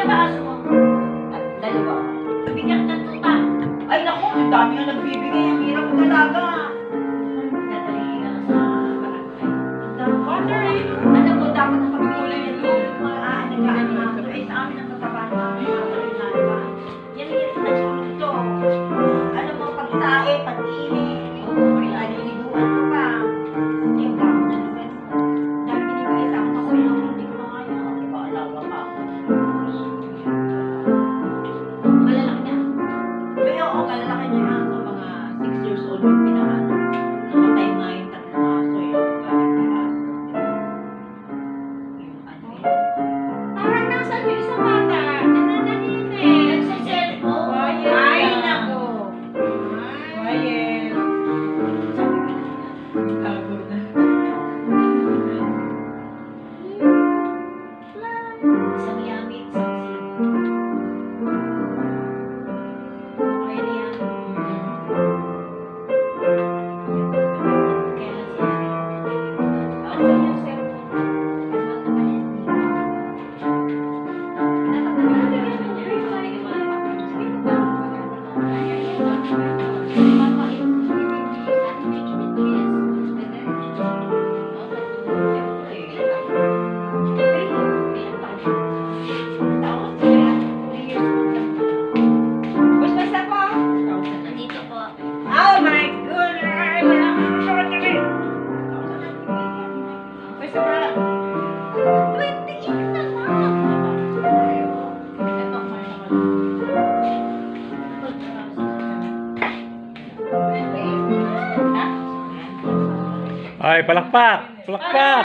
Ilan ba aso mo? Dalawa. Bigyan ka ng tuta. Ay naku, ang dami nga nagbibigay. Ang hirap talaga. Dadali ka sa barangay. Water eh. Alam mo, dapat na pagkulay ito. Mga aanagaan na ito. Eh, sa amin ang katrabaho namin. Yan ito. Alam mo, pag-tae, pag-ini. Naliliguan ko pa. Hindi ang dami na naman. Dami binibigay sa akin. Ako yung hindi ko na kaya. Ako ba, alawa pa ako. Malalaki na. Pero oo, malalaki na yan. So, mga 6 years old yung pinakaano. Namatay nga yung tatlong aso yung galing yung ano yun. Parang nasan yung isang bata. Nananahimik. Nagsa-cellphone. Ay, nako. Quiet. Gago na. Isang yummy, isang sino. Okay na yan. Kailan siya? Ano yung cellphone? Ano naman yan? Oh my goodness! Wala kang masakit na rin! Basta ba? 28 na lang! Ito, Ay, palakpak! Palakpak!